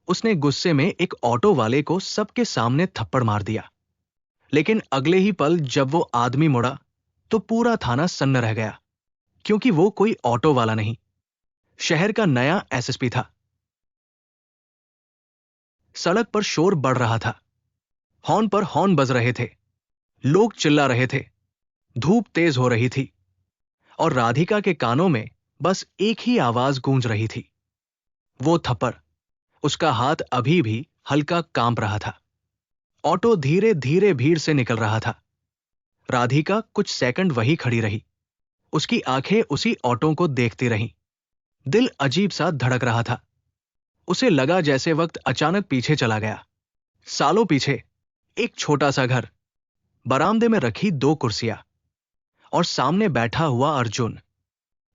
उसने गुस्से में एक ऑटो वाले को सबके सामने थप्पड़ मार दिया। लेकिन अगले ही पल जब वो आदमी मुड़ा तो पूरा थाना सन्न रह गया, क्योंकि वो कोई ऑटो वाला नहीं, शहर का नया एसएसपी था। सड़क पर शोर बढ़ रहा था, हॉर्न पर हॉर्न बज रहे थे, लोग चिल्ला रहे थे, धूप तेज हो रही थी और राधिका के कानों में बस एक ही आवाज गूंज रही थी, वो थप्पड़। उसका हाथ अभी भी हल्का कांप रहा था। ऑटो धीरे धीरे भीड़ से निकल रहा था। राधिका कुछ सेकंड वहीं खड़ी रही, उसकी आंखें उसी ऑटो को देखती रहीं। दिल अजीब सा धड़क रहा था। उसे लगा जैसे वक्त अचानक पीछे चला गया, सालों पीछे। एक छोटा सा घर, बरामदे में रखी दो कुर्सियां और सामने बैठा हुआ अर्जुन,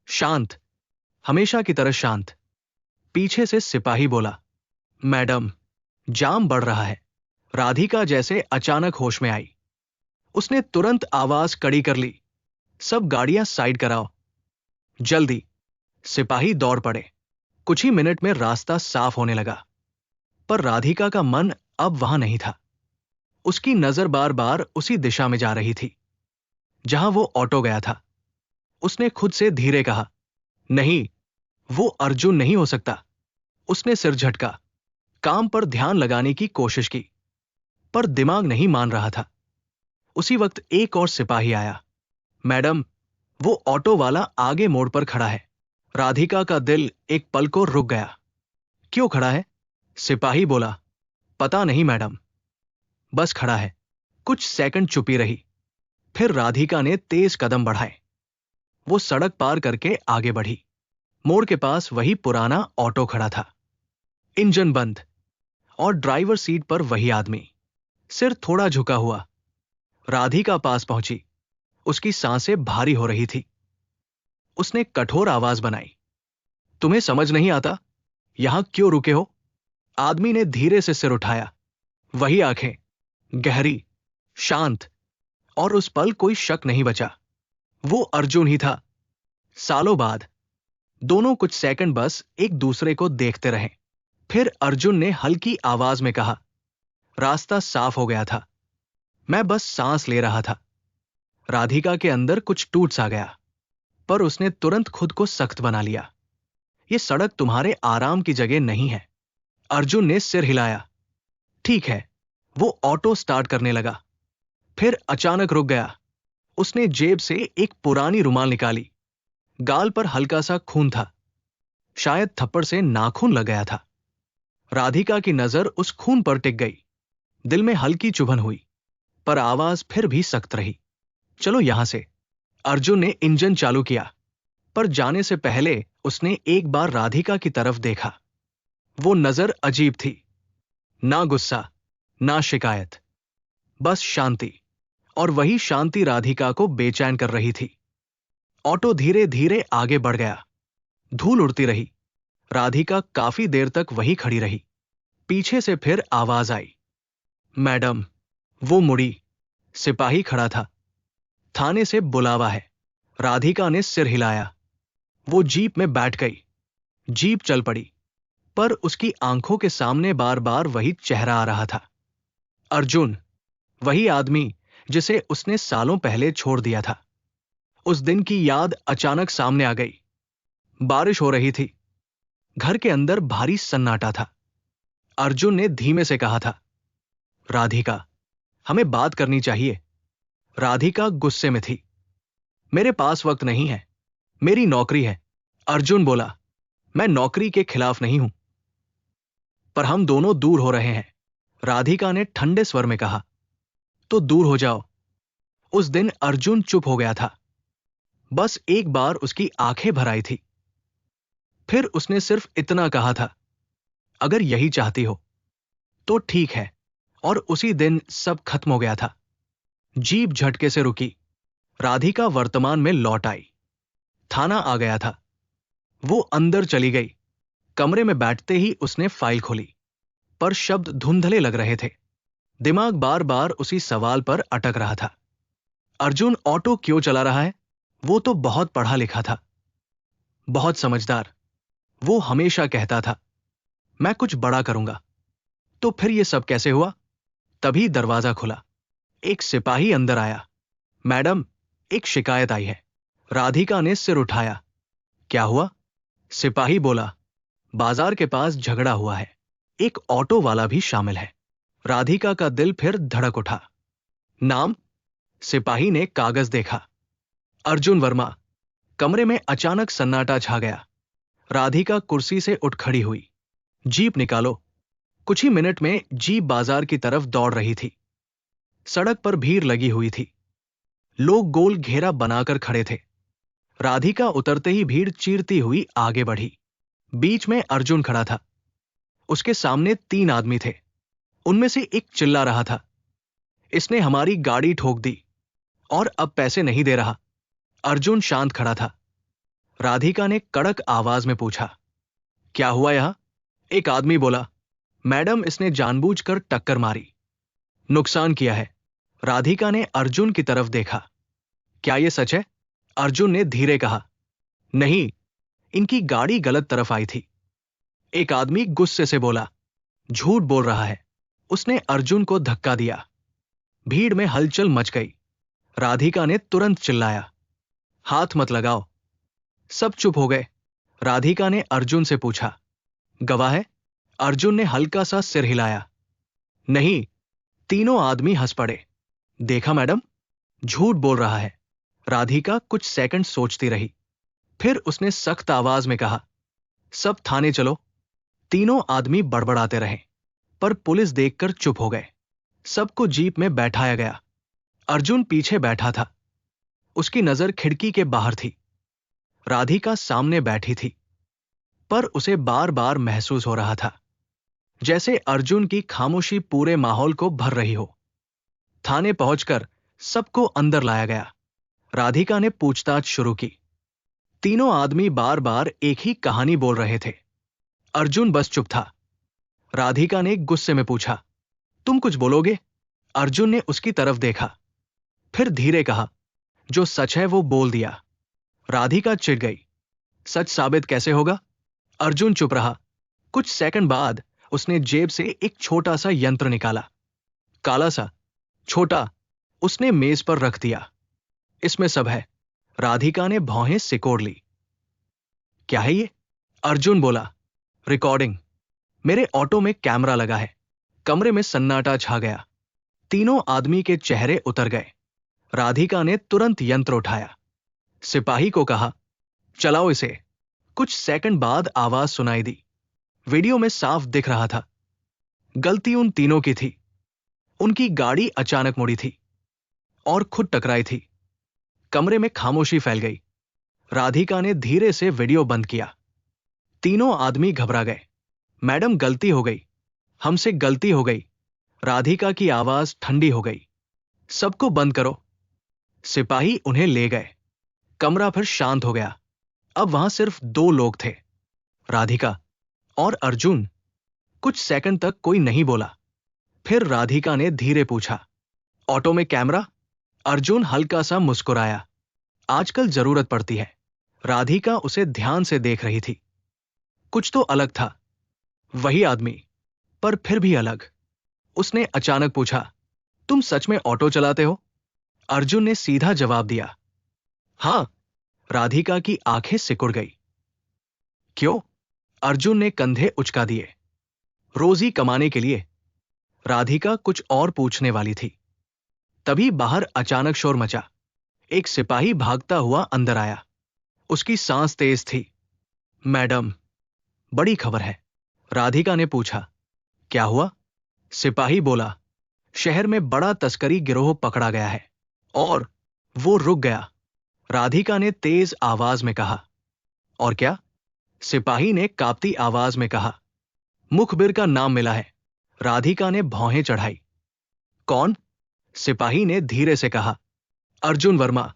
शांत, हमेशा की तरह शांत। पीछे से सिपाही बोला, मैडम, जाम बढ़ रहा है। राधिका जैसे अचानक होश में आई। उसने तुरंत आवाज कड़ी कर ली, सब गाड़ियां साइड कराओ, जल्दी। सिपाही दौड़ पड़े। कुछ ही मिनट में रास्ता साफ होने लगा, पर राधिका का मन अब वहां नहीं था। उसकी नजर बार बार उसी दिशा में जा रही थी जहां वो ऑटो गया था। उसने खुद से धीरे कहा, नहीं, वो अर्जुन नहीं हो सकता। उसने सिर झटका, काम पर ध्यान लगाने की कोशिश की, पर दिमाग नहीं मान रहा था। उसी वक्त एक और सिपाही आया। मैडम, वो ऑटो वाला आगे मोड़ पर खड़ा है। राधिका का दिल एक पल को रुक गया। क्यों खड़ा है? सिपाही बोला, पता नहीं मैडम, बस खड़ा है। कुछ सेकंड चुपी रही, फिर राधिका ने तेज कदम बढ़ाए। वो सड़क पार करके आगे बढ़ी। मोड़ के पास वही पुराना ऑटो खड़ा था, इंजन बंद, और ड्राइवर सीट पर वही आदमी, सिर थोड़ा झुका हुआ। राधिका पास पहुंची। उसकी सांसें भारी हो रही थी। उसने कठोर आवाज बनाई, तुम्हें समझ नहीं आता? यहां क्यों रुके हो? आदमी ने धीरे से सिर उठाया। वही आंखें, गहरी, शांत, और उस पल कोई शक नहीं बचा। वो अर्जुन ही था। सालों बाद दोनों कुछ सेकंड बस एक दूसरे को देखते रहे। फिर अर्जुन ने हल्की आवाज में कहा, रास्ता साफ हो गया था, मैं बस सांस ले रहा था। राधिका के अंदर कुछ टूट सा गया, पर उसने तुरंत खुद को सख्त बना लिया। ये सड़क तुम्हारे आराम की जगह नहीं है। अर्जुन ने सिर हिलाया। ठीक है। वो ऑटो स्टार्ट करने लगा, फिर अचानक रुक गया। उसने जेब से एक पुरानी रुमाल निकाली। गाल पर हल्का सा खून था, शायद थप्पड़ से नाखून लग गया था। राधिका की नजर उस खून पर टिक गई। दिल में हल्की चुभन हुई, पर आवाज फिर भी सख्त रही, चलो यहां से। अर्जुन ने इंजन चालू किया, पर जाने से पहले उसने एक बार राधिका की तरफ देखा। वो नजर अजीब थी, ना गुस्सा, ना शिकायत, बस शांति। और वही शांति राधिका को बेचैन कर रही थी। ऑटो धीरे धीरे आगे बढ़ गया। धूल उड़ती रही। राधिका काफी देर तक वहीं खड़ी रही। पीछे से फिर आवाज आई, मैडम। वो मुड़ी। सिपाही खड़ा था। थाने से बुलावा है। राधिका ने सिर हिलाया। वो जीप में बैठ गई। जीप चल पड़ी, पर उसकी आंखों के सामने बार बार वही चेहरा आ रहा था, अर्जुन, वही आदमी जिसे उसने सालों पहले छोड़ दिया था। उस दिन की याद अचानक सामने आ गई। बारिश हो रही थी। घर के अंदर भारी सन्नाटा था। अर्जुन ने धीमे से कहा था, राधिका, हमें बात करनी चाहिए। राधिका गुस्से में थी। मेरे पास वक्त नहीं है, मेरी नौकरी है। अर्जुन बोला, मैं नौकरी के खिलाफ नहीं हूं, पर हम दोनों दूर हो रहे हैं। राधिका ने ठंडे स्वर में कहा, तो दूर हो जाओ। उस दिन अर्जुन चुप हो गया था। बस एक बार उसकी आंखें भर आई थी। फिर उसने सिर्फ इतना कहा था, अगर यही चाहती हो तो ठीक है। और उसी दिन सब खत्म हो गया था। जीप झटके से रुकी। राधिका वर्तमान में लौट आई। थाना आ गया था। वो अंदर चली गई। कमरे में बैठते ही उसने फाइल खोली, पर शब्द धुंधले लग रहे थे। दिमाग बार बार उसी सवाल पर अटक रहा था, अर्जुन ऑटो क्यों चला रहा है? वो तो बहुत पढ़ा लिखा था, बहुत समझदार। वो हमेशा कहता था, मैं कुछ बड़ा करूंगा। तो फिर ये सब कैसे हुआ? तभी दरवाजा खुला। एक सिपाही अंदर आया। मैडम, एक शिकायत आई है। राधिका ने सिर उठाया। क्या हुआ? सिपाही बोला, बाजार के पास झगड़ा हुआ है। एक ऑटो वाला भी शामिल है। राधिका का दिल फिर धड़क उठा। नाम? सिपाही ने कागज देखा। अर्जुन वर्मा। कमरे में अचानक सन्नाटा छा गया। राधिका कुर्सी से उठ खड़ी हुई। जीप निकालो। कुछ ही मिनट में जीप बाजार की तरफ दौड़ रही थी। सड़क पर भीड़ लगी हुई थी। लोग गोल घेरा बनाकर खड़े थे। राधिका उतरते ही भीड़ चीरती हुई आगे बढ़ी। बीच में अर्जुन खड़ा था। उसके सामने 3 आदमी थे। उनमें से एक चिल्ला रहा था, इसने हमारी गाड़ी ठोक दी और अब पैसे नहीं दे रहा। अर्जुन शांत खड़ा था। राधिका ने कड़क आवाज में पूछा, क्या हुआ यहां? एक आदमी बोला, मैडम, इसने जानबूझकर टक्कर मारी, नुकसान किया है। राधिका ने अर्जुन की तरफ देखा। क्या यह सच है? अर्जुन ने धीरे कहा, नहीं, इनकी गाड़ी गलत तरफ आई थी। एक आदमी गुस्से से बोला, झूठ बोल रहा है। उसने अर्जुन को धक्का दिया। भीड़ में हलचल मच गई। राधिका ने तुरंत चिल्लाया, हाथ मत लगाओ। सब चुप हो गए। राधिका ने अर्जुन से पूछा, गवाह है? अर्जुन ने हल्का सा सिर हिलाया। नहीं। तीनों आदमी हंस पड़े। देखा मैडम, झूठ बोल रहा है। राधिका कुछ सेकंड सोचती रही। फिर उसने सख्त आवाज में कहा, सब थाने चलो। तीनों आदमी बड़बड़ाते रहे, पर पुलिस देखकर चुप हो गए। सबको जीप में बैठाया गया। अर्जुन पीछे बैठा था। उसकी नजर खिड़की के बाहर थी। राधिका सामने बैठी थी, पर उसे बार बार महसूस हो रहा था जैसे अर्जुन की खामोशी पूरे माहौल को भर रही हो। थाने पहुंचकर सबको अंदर लाया गया। राधिका ने पूछताछ शुरू की। तीनों आदमी बार बार एक ही कहानी बोल रहे थे। अर्जुन बस चुप था। राधिका ने गुस्से में पूछा, तुम कुछ बोलोगे? अर्जुन ने उसकी तरफ देखा, फिर धीरे कहा, जो सच है वो बोल दिया। राधिका चिढ़ गई, सच साबित कैसे होगा? अर्जुन चुप रहा। कुछ सेकंड बाद उसने जेब से एक छोटा सा यंत्र निकाला। काला सा, छोटा। उसने मेज पर रख दिया। इसमें सब है। राधिका ने भौहें सिकोड़ ली। क्या है ये? अर्जुन बोला, रिकॉर्डिंग। मेरे ऑटो में कैमरा लगा है। कमरे में सन्नाटा छा गया। तीनों आदमी के चेहरे उतर गए। राधिका ने तुरंत यंत्र उठाया। सिपाही को कहा, चलाओ इसे। कुछ सेकंड बाद आवाज सुनाई दी। वीडियो में साफ दिख रहा था, गलती उन तीनों की थी। उनकी गाड़ी अचानक मुड़ी थी और खुद टकराई थी। कमरे में खामोशी फैल गई। राधिका ने धीरे से वीडियो बंद किया। तीनों आदमी घबरा गए। मैडम, गलती हो गई, हमसे गलती हो गई। राधिका की आवाज ठंडी हो गई। सबको बंद करो। सिपाही उन्हें ले गए। कमरा फिर शांत हो गया। अब वहां सिर्फ 2 लोग थे, राधिका और अर्जुन। कुछ सेकंड तक कोई नहीं बोला। फिर राधिका ने धीरे पूछा, ऑटो में कैमरा? अर्जुन हल्का सा मुस्कुराया, आजकल जरूरत पड़ती है। राधिका उसे ध्यान से देख रही थी। कुछ तो अलग था। वही आदमी, पर फिर भी अलग। उसने अचानक पूछा, तुम सच में ऑटो चलाते हो? अर्जुन ने सीधा जवाब दिया, हां। राधिका की आंखें सिकुड़ गई। क्यों? अर्जुन ने कंधे उचका दिए। रोजी कमाने के लिए। राधिका कुछ और पूछने वाली थी, तभी बाहर अचानक शोर मचा। एक सिपाही भागता हुआ अंदर आया। उसकी सांस तेज थी। मैडम, बड़ी खबर है। राधिका ने पूछा, क्या हुआ? सिपाही बोला, शहर में बड़ा तस्करी गिरोह पकड़ा गया है। और वो रुक गया। राधिका ने तेज आवाज में कहा, और क्या? सिपाही ने कांपती आवाज में कहा, मुखबिर का नाम मिला है। राधिका ने भौहें चढ़ाई। कौन? सिपाही ने धीरे से कहा, अर्जुन वर्मा।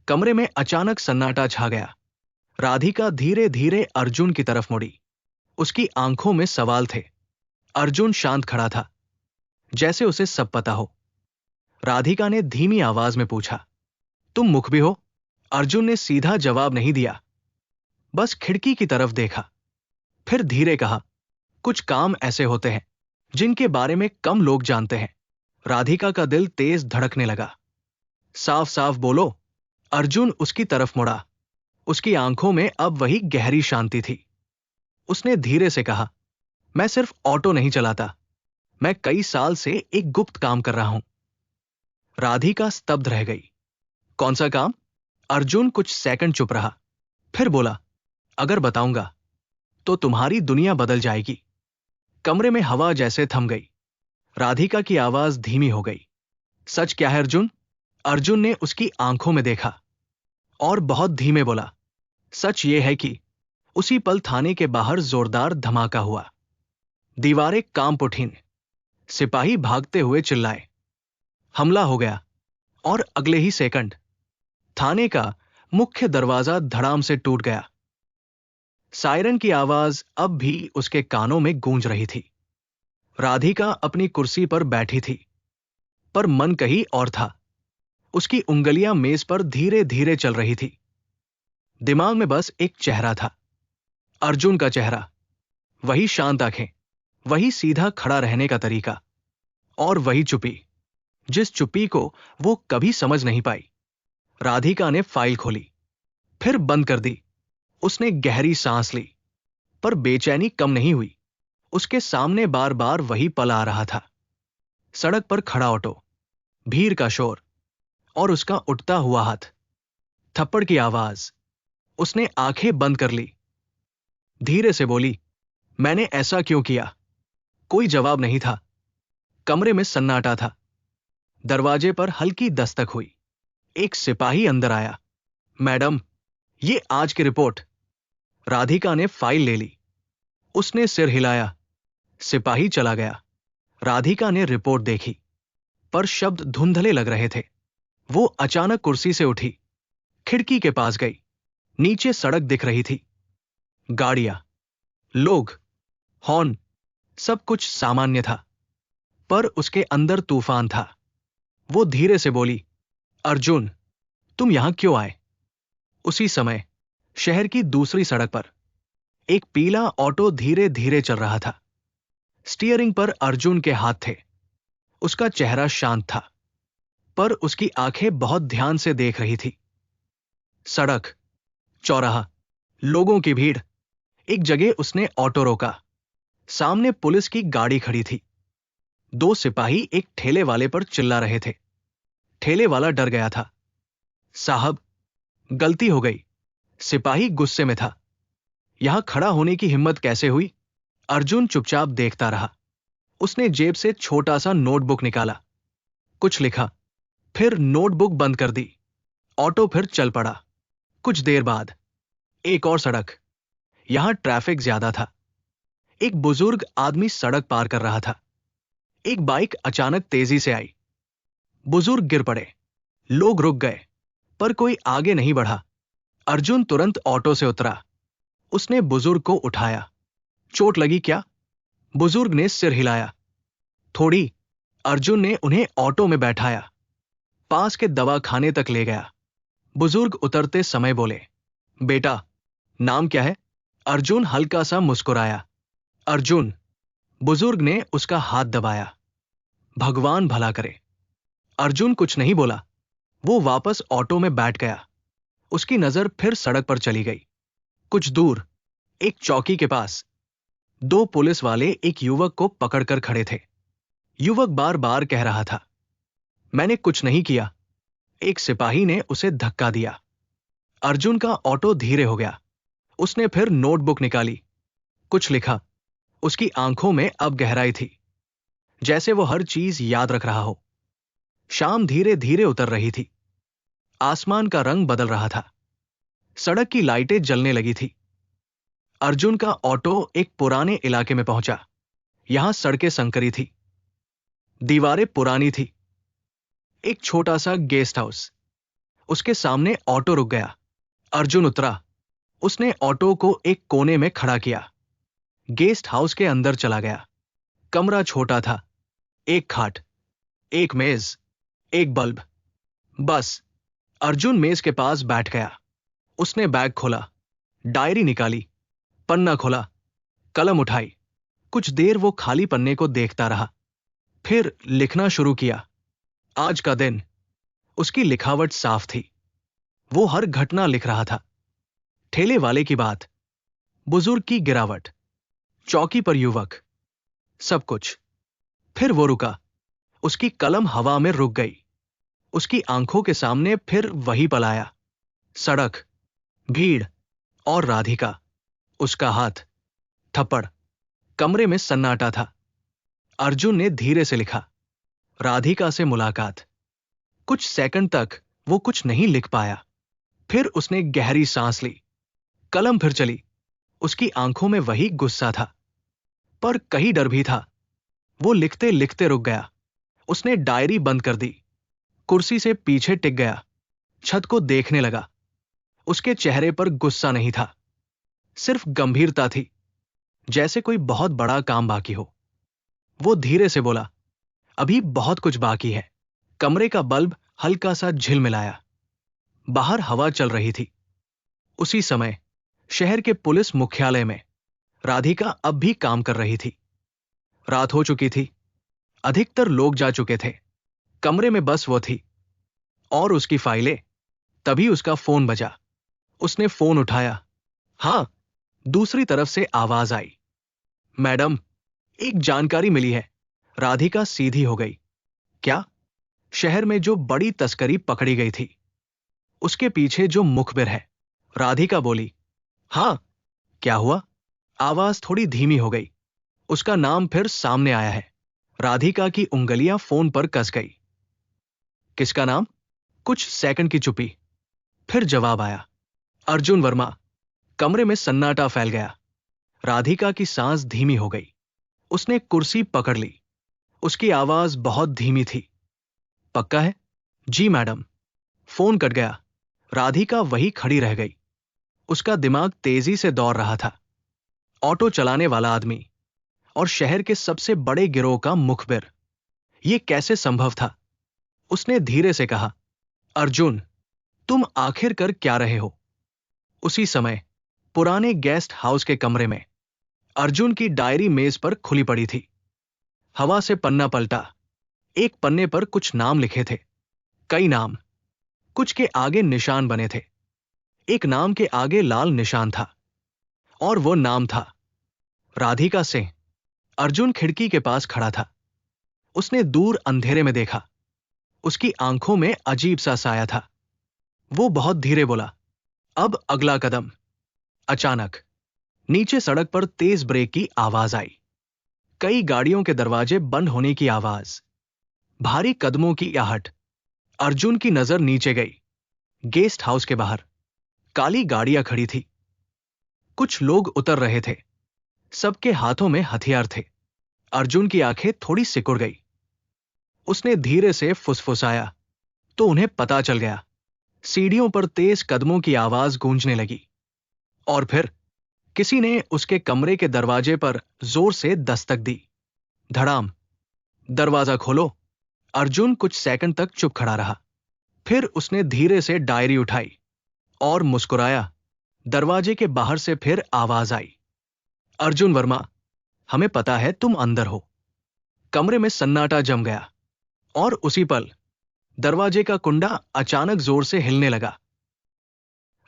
कमरे में अचानक सन्नाटा छा गया। राधिका धीरे धीरे अर्जुन की तरफ मुड़ी। उसकी आंखों में सवाल थे। अर्जुन शांत खड़ा था, जैसे उसे सब पता हो। राधिका ने धीमी आवाज में पूछा, तुम मुखबिर हो? अर्जुन ने सीधा जवाब नहीं दिया, बस खिड़की की तरफ देखा। फिर धीरे कहा, कुछ काम ऐसे होते हैं जिनके बारे में कम लोग जानते हैं। राधिका का दिल तेज धड़कने लगा। साफ साफ बोलो। अर्जुन उसकी तरफ मुड़ा। उसकी आंखों में अब वही गहरी शांति थी। उसने धीरे से कहा, मैं सिर्फ ऑटो नहीं चलाता, मैं कई साल से एक गुप्त काम कर रहा हूं। राधिका स्तब्ध रह गई। कौन सा काम? अर्जुन कुछ सेकंड चुप रहा, फिर बोला, अगर बताऊंगा तो तुम्हारी दुनिया बदल जाएगी। कमरे में हवा जैसे थम गई। राधिका की आवाज धीमी हो गई। सच क्या है अर्जुन? अर्जुन ने उसकी आंखों में देखा और बहुत धीमे बोला, सच ये है कि उसी पल थाने के बाहर जोरदार धमाका हुआ। दीवारें कांप उठीं। सिपाही भागते हुए चिल्लाए, हमला हो गया। और अगले ही सेकंड थाने का मुख्य दरवाजा धड़ाम से टूट गया। सायरन की आवाज अब भी उसके कानों में गूंज रही थी। राधिका अपनी कुर्सी पर बैठी थी, पर मन कहीं और था। उसकी उंगलियां मेज पर धीरे धीरे चल रही थी। दिमाग में बस एक चेहरा था, अर्जुन का चेहरा। वही शांत आंखें, वही सीधा खड़ा रहने का तरीका, और वही चुप्पी, जिस चुप्पी को वो कभी समझ नहीं पाई। राधिका ने फाइल खोली, फिर बंद कर दी। उसने गहरी सांस ली, पर बेचैनी कम नहीं हुई। उसके सामने बार बार वही पल आ रहा था। सड़क पर खड़ा ऑटो, भीड़ का शोर, और उसका उठता हुआ हाथ। थप्पड़ की आवाज। उसने आंखें बंद कर ली। धीरे से बोली, मैंने ऐसा क्यों किया? कोई जवाब नहीं था। कमरे में सन्नाटा था। दरवाजे पर हल्की दस्तक हुई। एक सिपाही अंदर आया। मैडम, ये आज की रिपोर्ट। राधिका ने फाइल ले ली। उसने सिर हिलाया। सिपाही चला गया। राधिका ने रिपोर्ट देखी, पर शब्द धुंधले लग रहे थे। वो अचानक कुर्सी से उठी, खिड़की के पास गई। नीचे सड़क दिख रही थी। गाड़ियां, लोग, हॉर्न, सब कुछ सामान्य था, पर उसके अंदर तूफान था। वो धीरे से बोली, अर्जुन, तुम यहां क्यों आए? उसी समय शहर की दूसरी सड़क पर एक पीला ऑटो धीरे धीरे चल रहा था। स्टीयरिंग पर अर्जुन के हाथ थे। उसका चेहरा शांत था, पर उसकी आंखें बहुत ध्यान से देख रही थी। सड़क, चौराहा, लोगों की भीड़। एक जगह उसने ऑटो रोका। सामने पुलिस की गाड़ी खड़ी थी। दो सिपाही एक ठेले वाले पर चिल्ला रहे थे। ठेले वाला डर गया था। साहब, गलती हो गई। सिपाही गुस्से में था। यहां खड़ा होने की हिम्मत कैसे हुई? अर्जुन चुपचाप देखता रहा। उसने जेब से छोटा सा नोटबुक निकाला, कुछ लिखा, फिर नोटबुक बंद कर दी। ऑटो फिर चल पड़ा। कुछ देर बाद एक और सड़क। यहां ट्रैफिक ज्यादा था। एक बुजुर्ग आदमी सड़क पार कर रहा था। एक बाइक अचानक तेजी से आई। बुजुर्ग गिर पड़े। लोग रुक गए, पर कोई आगे नहीं बढ़ा। अर्जुन तुरंत ऑटो से उतरा। उसने बुजुर्ग को उठाया। चोट लगी क्या? बुजुर्ग ने सिर हिलाया। थोड़ी। अर्जुन ने उन्हें ऑटो में बैठाया। पास के दवा खाने तक ले गया। बुजुर्ग उतरते समय बोले, बेटा, नाम क्या है? अर्जुन हल्का सा मुस्कुराया। अर्जुन। बुजुर्ग ने उसका हाथ दबाया। भगवान भला करे। अर्जुन कुछ नहीं बोला। वो वापस ऑटो में बैठ गया। उसकी नजर फिर सड़क पर चली गई। कुछ दूर एक चौकी के पास दो पुलिस वाले एक युवक को पकड़कर खड़े थे। युवक बार बार कह रहा था, मैंने कुछ नहीं किया। एक सिपाही ने उसे धक्का दिया। अर्जुन का ऑटो धीरे हो गया। उसने फिर नोटबुक निकाली, कुछ लिखा। उसकी आंखों में अब गहराई थी, जैसे वो हर चीज याद रख रहा हो। शाम धीरे धीरे उतर रही थी। आसमान का रंग बदल रहा था। सड़क की लाइटें जलने लगी थी। अर्जुन का ऑटो एक पुराने इलाके में पहुंचा। यहां सड़कें संकरी थी, दीवारें पुरानी थी। एक छोटा सा गेस्ट हाउस। उसके सामने ऑटो रुक गया। अर्जुन उतरा। उसने ऑटो को एक कोने में खड़ा किया। गेस्ट हाउस के अंदर चला गया। कमरा छोटा था। एक खाट, एक मेज, एक बल्ब, बस। अर्जुन मेज के पास बैठ गया। उसने बैग खोला, डायरी निकाली, पन्ना खोला, कलम उठाई। कुछ देर वो खाली पन्ने को देखता रहा, फिर लिखना शुरू किया। आज का दिन। उसकी लिखावट साफ थी। वो हर घटना लिख रहा था। ठेले वाले की बात, बुजुर्ग की गिरावट, चौकी पर युवक, सब कुछ। फिर वो रुका। उसकी कलम हवा में रुक गई। उसकी आंखों के सामने फिर वही पल आया। सड़क, भीड़ और राधिका। उसका हाथ, थप्पड़। कमरे में सन्नाटा था। अर्जुन ने धीरे से लिखा, राधिका से मुलाकात। कुछ सेकंड तक वो कुछ नहीं लिख पाया। फिर उसने गहरी सांस ली। कलम फिर चली। उसकी आंखों में वही गुस्सा था, पर कहीं डर भी था। वो लिखते लिखते रुक गया। उसने डायरी बंद कर दी। कुर्सी से पीछे टिक गया। छत को देखने लगा। उसके चेहरे पर गुस्सा नहीं था, सिर्फ गंभीरता थी, जैसे कोई बहुत बड़ा काम बाकी हो। वो धीरे से बोला, अभी बहुत कुछ बाकी है। कमरे का बल्ब हल्का सा झिलमिलाया। बाहर हवा चल रही थी। उसी समय शहर के पुलिस मुख्यालय में राधिका अब भी काम कर रही थी। रात हो चुकी थी। अधिकतर लोग जा चुके थे। कमरे में बस वो थी और उसकी फाइलें। तभी उसका फोन बजा। उसने फोन उठाया। हां, दूसरी तरफ से आवाज आई, मैडम, एक जानकारी मिली है। राधिका सीधी हो गई। क्या? शहर में जो बड़ी तस्करी पकड़ी गई थी, उसके पीछे जो मुखबिर है। राधिका बोली, हां। क्या हुआ? आवाज थोड़ी धीमी हो गई। उसका नाम फिर सामने आया है। राधिका की उंगलियां फोन पर कस गई। किसका नाम? कुछ सेकंड की चुप्पी। फिर जवाब आया, अर्जुन वर्मा। कमरे में सन्नाटा फैल गया। राधिका की सांस धीमी हो गई। उसने कुर्सी पकड़ ली। उसकी आवाज बहुत धीमी थी। पक्का है? जी मैडम। फोन कट गया। राधिका वही खड़ी रह गई। उसका दिमाग तेजी से दौड़ रहा था। ऑटो चलाने वाला आदमी और शहर के सबसे बड़े गिरोह का मुखबिर, यह कैसे संभव था? उसने धीरे से कहा, अर्जुन, तुम आखिर कर क्या रहे हो? उसी समय पुराने गेस्ट हाउस के कमरे में अर्जुन की डायरी मेज पर खुली पड़ी थी। हवा से पन्ना पलटा। एक पन्ने पर कुछ नाम लिखे थे। कई नाम। कुछ के आगे निशान बने थे। एक नाम के आगे लाल निशान था और वो नाम था राधिका सिंह। अर्जुन खिड़की के पास खड़ा था। उसने दूर अंधेरे में देखा। उसकी आंखों में अजीब सा साया था। वो बहुत धीरे बोला, अब अगला कदम। अचानक नीचे सड़क पर तेज ब्रेक की आवाज आई। कई गाड़ियों के दरवाजे बंद होने की आवाज। भारी कदमों की आहट। अर्जुन की नजर नीचे गई। गेस्ट हाउस के बाहर काली गाड़ियां खड़ी थी। कुछ लोग उतर रहे थे। सबके हाथों में हथियार थे। अर्जुन की आंखें थोड़ी सिकुड़ गई। उसने धीरे से फुसफुसाया, तो उन्हें पता चल गया। सीढ़ियों पर तेज कदमों की आवाज गूंजने लगी और फिर किसी ने उसके कमरे के दरवाजे पर जोर से दस्तक दी। धड़ाम। दरवाजा खोलो। अर्जुन कुछ सेकंड तक चुप खड़ा रहा। फिर उसने धीरे से डायरी उठाई और मुस्कुराया। दरवाजे के बाहर से फिर आवाज आई, अर्जुन वर्मा, हमें पता है तुम अंदर हो। कमरे में सन्नाटा जम गया और उसी पल दरवाजे का कुंडा अचानक जोर से हिलने लगा।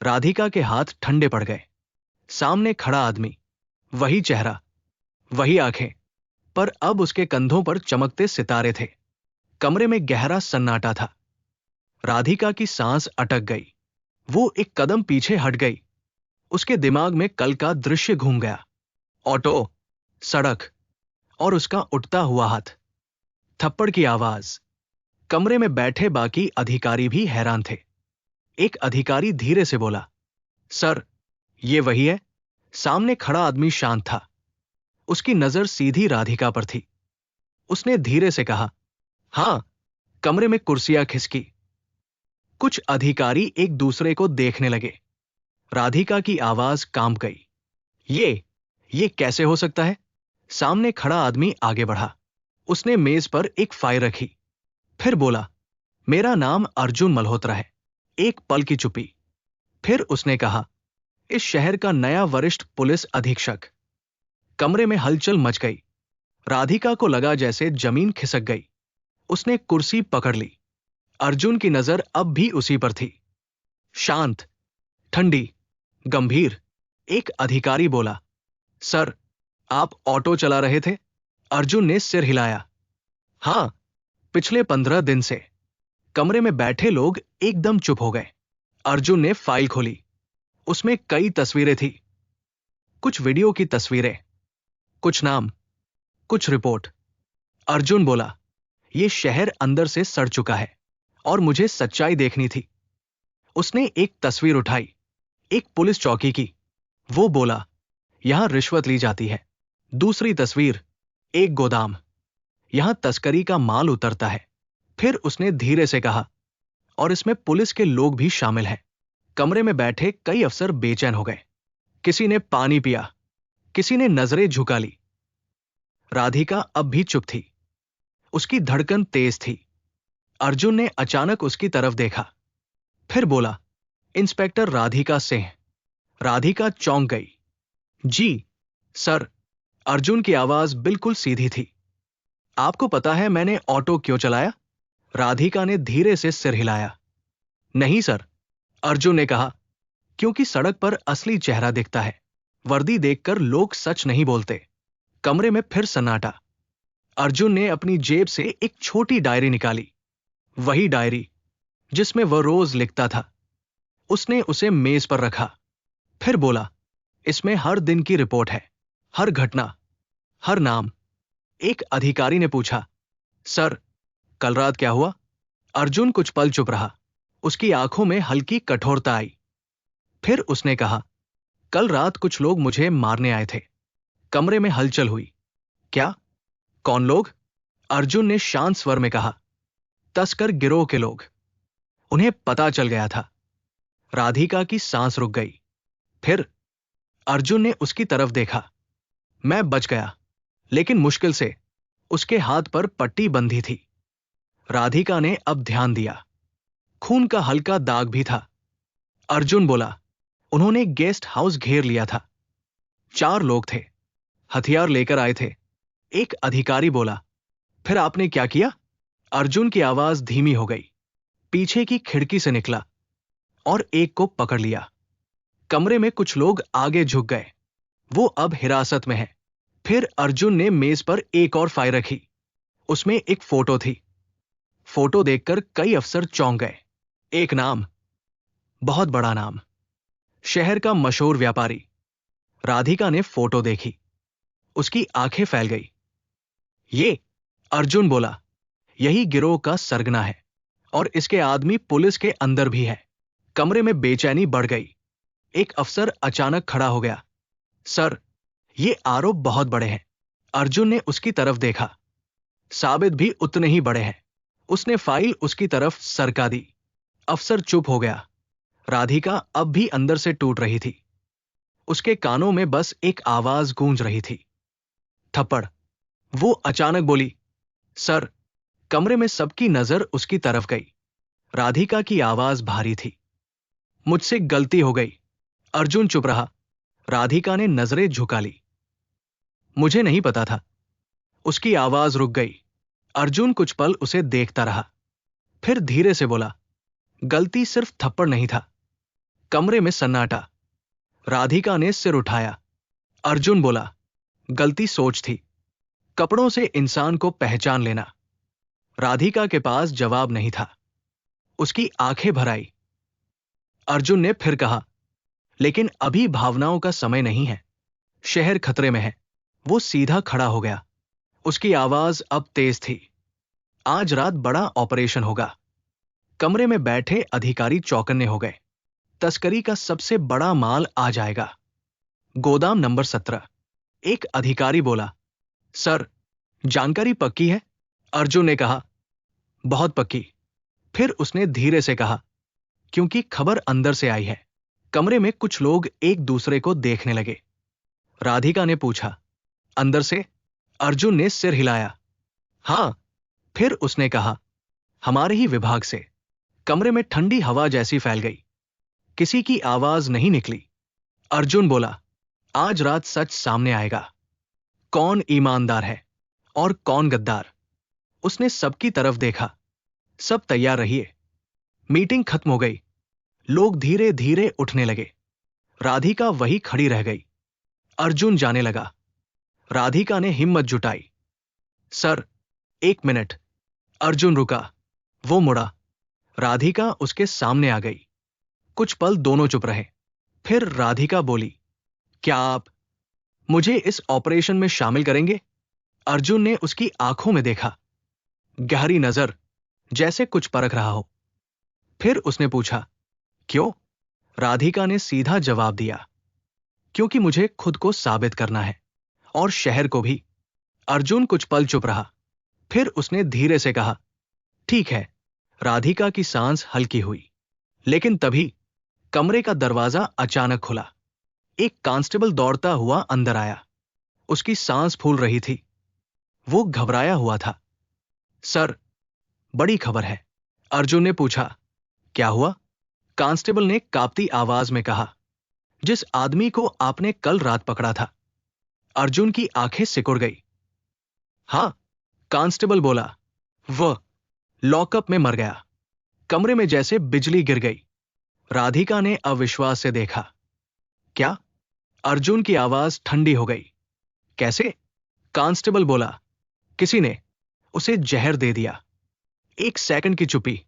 राधिका के हाथ ठंडे पड़ गए। सामने खड़ा आदमी, वही चेहरा, वही आंखें, पर अब उसके कंधों पर चमकते सितारे थे। कमरे में गहरा सन्नाटा था। राधिका की सांस अटक गई। वो एक कदम पीछे हट गई। उसके दिमाग में कल का दृश्य घूम गया। ऑटो, सड़क और उसका उठता हुआ हाथ। थप्पड़ की आवाज। कमरे में बैठे बाकी अधिकारी भी हैरान थे। एक अधिकारी धीरे से बोला, सर, ये वही है? सामने खड़ा आदमी शांत था। उसकी नजर सीधी राधिका पर थी। उसने धीरे से कहा, हां। कमरे में कुर्सियां खिसकी। कुछ अधिकारी एक दूसरे को देखने लगे। राधिका की आवाज कांप गई। ये कैसे हो सकता है? सामने खड़ा आदमी आगे बढ़ा। उसने मेज पर एक फाइल रखी। फिर बोला, मेरा नाम अर्जुन मल्होत्रा है। एक पल की चुप्पी। फिर उसने कहा, इस शहर का नया वरिष्ठ पुलिस अधीक्षक। कमरे में हलचल मच गई। राधिका को लगा जैसे जमीन खिसक गई। उसने कुर्सी पकड़ ली। अर्जुन की नजर अब भी उसी पर थी। शांत, ठंडी, गंभीर। एक अधिकारी बोला, सर, आप ऑटो चला रहे थे? अर्जुन ने सिर हिलाया। हां, पिछले 15 दिन से। कमरे में बैठे लोग एकदम चुप हो गए। अर्जुन ने फाइल खोली। उसमें कई तस्वीरें थी। कुछ वीडियो की तस्वीरें, कुछ नाम, कुछ रिपोर्ट। अर्जुन बोला, यह शहर अंदर से सड़ चुका है और मुझे सच्चाई देखनी थी। उसने एक तस्वीर उठाई, एक पुलिस चौकी की। वो बोला, यहां रिश्वत ली जाती है। दूसरी तस्वीर, एक गोदाम, यहां तस्करी का माल उतरता है। फिर उसने धीरे से कहा, और इसमें पुलिस के लोग भी शामिल हैं। कमरे में बैठे कई अफसर बेचैन हो गए। किसी ने पानी पिया, किसी ने नजरें झुका ली। राधिका अब भी चुप थी। उसकी धड़कन तेज थी। अर्जुन ने अचानक उसकी तरफ देखा, फिर बोला, इंस्पेक्टर राधिका सिंह। राधिका चौंक गई। जी, सर। अर्जुन की आवाज बिल्कुल सीधी थी। आपको पता है मैंने ऑटो क्यों चलाया? राधिका ने धीरे से सिर हिलाया। नहीं सर, अर्जुन ने कहा, क्योंकि सड़क पर असली चेहरा दिखता है। वर्दी देखकर लोग सच नहीं बोलते। कमरे में फिर सन्नाटा। अर्जुन ने अपनी जेब से एक छोटी डायरी निकाली, वही डायरी जिसमें वह रोज लिखता था। उसने उसे मेज पर रखा, फिर बोला, इसमें हर दिन की रिपोर्ट है, हर घटना, हर नाम। एक अधिकारी ने पूछा, सर, कल रात क्या हुआ? अर्जुन कुछ पल चुप रहा। उसकी आंखों में हल्की कठोरता आई। फिर उसने कहा, कल रात कुछ लोग मुझे मारने आए थे। कमरे में हलचल हुई। क्या? कौन लोग? अर्जुन ने शांत स्वर में कहा, तस्कर गिरोह के लोग। उन्हें पता चल गया था। राधिका की सांस रुक गई। फिर अर्जुन ने उसकी तरफ देखा। मैं बच गया, लेकिन मुश्किल से। उसके हाथ पर पट्टी बंधी थी। राधिका ने अब ध्यान दिया। खून का हल्का दाग भी था। अर्जुन बोला, उन्होंने गेस्ट हाउस घेर लिया था। 4 लोग थे, हथियार लेकर आए थे। एक अधिकारी बोला, फिर आपने क्या किया? अर्जुन की आवाज धीमी हो गई। पीछे की खिड़की से निकला और एक को पकड़ लिया। कमरे में कुछ लोग आगे झुक गए। वो अब हिरासत में है। फिर अर्जुन ने मेज पर एक और फाइल रखी। उसमें एक फोटो थी। फोटो देखकर कई अफसर चौंक गए। एक नाम, बहुत बड़ा नाम, शहर का मशहूर व्यापारी। राधिका ने फोटो देखी। उसकी आंखें फैल गई। ये, अर्जुन बोला, यही गिरोह का सरगना है और इसके आदमी पुलिस के अंदर भी है। कमरे में बेचैनी बढ़ गई। एक अफसर अचानक खड़ा हो गया। सर, ये आरोप बहुत बड़े हैं। अर्जुन ने उसकी तरफ देखा। साबित भी उतने ही बड़े हैं। उसने फाइल उसकी तरफ सरका दी। अफसर चुप हो गया। राधिका अब भी अंदर से टूट रही थी। उसके कानों में बस एक आवाज गूंज रही थी, थप्पड़। वो अचानक बोली, सर। कमरे में सबकी नजर उसकी तरफ गई। राधिका की आवाज भारी थी, मुझसे गलती हो गई। अर्जुन चुप रहा। राधिका ने नजरें झुका ली। मुझे नहीं पता था। उसकी आवाज रुक गई। अर्जुन कुछ पल उसे देखता रहा, फिर धीरे से बोला, गलती सिर्फ थप्पड़ नहीं था। कमरे में सन्नाटा। राधिका ने सिर उठाया। अर्जुन बोला, गलती सोच थी, कपड़ों से इंसान को पहचान लेना। राधिका के पास जवाब नहीं था। उसकी आंखें भर आई। अर्जुन ने फिर कहा, लेकिन अभी भावनाओं का समय नहीं है। शहर खतरे में है। वो सीधा खड़ा हो गया। उसकी आवाज अब तेज थी। आज रात बड़ा ऑपरेशन होगा। कमरे में बैठे अधिकारी चौकन्ने हो गए। तस्करी का सबसे बड़ा माल आ जाएगा। गोदाम नंबर 17। एक अधिकारी बोला, सर, जानकारी पक्की है? अर्जुन ने कहा, बहुत पक्की। फिर उसने धीरे से कहा, क्योंकि खबर अंदर से आई है। कमरे में कुछ लोग एक दूसरे को देखने लगे। राधिका ने पूछा, अंदर से? अर्जुन ने सिर हिलाया। हां। फिर उसने कहा, हमारे ही विभाग से। कमरे में ठंडी हवा जैसी फैल गई। किसी की आवाज नहीं निकली। अर्जुन बोला, आज रात सच सामने आएगा। कौन ईमानदार है और कौन गद्दार। उसने सबकी तरफ देखा। सब तैयार रहिए। मीटिंग खत्म हो गई। लोग धीरे धीरे उठने लगे। राधिका वही खड़ी रह गई। अर्जुन जाने लगा। राधिका ने हिम्मत जुटाई। Sir, 1 minute. अर्जुन रुका। वो मुड़ा। राधिका उसके सामने आ गई। कुछ पल दोनों चुप रहे। फिर राधिका बोली, क्या आप मुझे इस ऑपरेशन में शामिल करेंगे? अर्जुन ने उसकी आंखों में देखा। गहरी नजर, जैसे कुछ परख रहा हो। फिर उसने पूछा, क्यों? राधिका ने सीधा जवाब दिया, क्योंकि मुझे खुद को साबित करना है, और शहर को भी। अर्जुन कुछ पल चुप रहा। फिर उसने धीरे से कहा, ठीक है। राधिका की सांस हल्की हुई। लेकिन तभी कमरे का दरवाजा अचानक खुला। एक कांस्टेबल दौड़ता हुआ अंदर आया। उसकी सांस फूल रही थी। वो घबराया हुआ था। सर, बड़ी खबर है। अर्जुन ने पूछा, क्या हुआ? कांस्टेबल ने कांपती आवाज में कहा, जिस आदमी को आपने कल रात पकड़ा था। अर्जुन की आंखें सिकुड़ गई। हाँ, कांस्टेबल बोला, वह लॉकअप में मर गया। कमरे में जैसे बिजली गिर गई। राधिका ने अविश्वास से देखा। क्या? अर्जुन की आवाज ठंडी हो गई। कैसे? कांस्टेबल बोला, किसी ने उसे जहर दे दिया। 1 सेकंड की चुप्पी।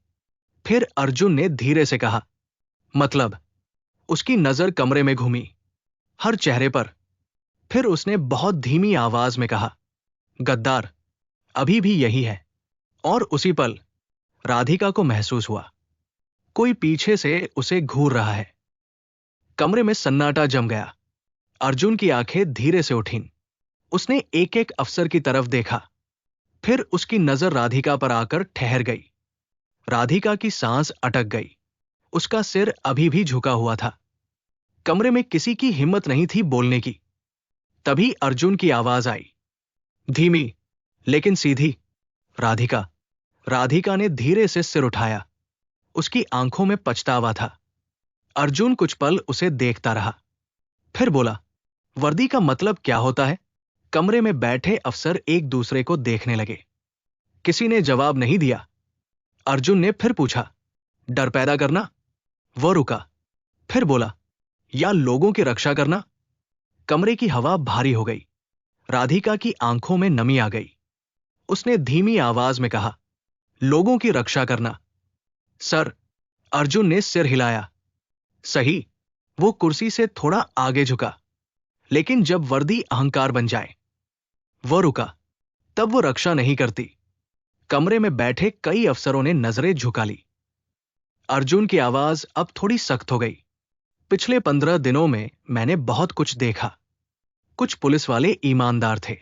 फिर अर्जुन ने धीरे से कहा, मतलब? उसकी नजर कमरे में घूमी, हर चेहरे पर। फिर उसने बहुत धीमी आवाज में कहा, गद्दार अभी भी यही है। और उसी पल राधिका को महसूस हुआ, कोई पीछे से उसे घूर रहा है। कमरे में सन्नाटा जम गया। अर्जुन की आंखें धीरे से उठीं। उसने एक एक अफसर की तरफ देखा। फिर उसकी नजर राधिका पर आकर ठहर गई। राधिका की सांस अटक गई। उसका सिर अभी भी झुका हुआ था। कमरे में किसी की हिम्मत नहीं थी बोलने की। तभी अर्जुन की आवाज आई, धीमी लेकिन सीधी, राधिका। राधिका ने धीरे से सिर उठाया। उसकी आंखों में पछतावा था। अर्जुन कुछ पल उसे देखता रहा। फिर बोला, वर्दी का मतलब क्या होता है? कमरे में बैठे अफसर एक दूसरे को देखने लगे। किसी ने जवाब नहीं दिया। अर्जुन ने फिर पूछा, डर पैदा करना? वह रुका। फिर बोला, या लोगों की रक्षा करना? कमरे की हवा भारी हो गई। राधिका की आंखों में नमी आ गई। उसने धीमी आवाज में कहा, लोगों की रक्षा करना। सर, अर्जुन ने सिर हिलाया। सही। वो कुर्सी से थोड़ा आगे झुका। लेकिन जब वर्दी अहंकार बन जाए। वह रुका। तब वो रक्षा नहीं करती। कमरे में बैठे कई अफसरों ने नजरें झुका ली। अर्जुन की आवाज अब थोड़ी सख्त हो गई। पिछले 15 दिनों में मैंने बहुत कुछ देखा। कुछ पुलिस वाले ईमानदार थे।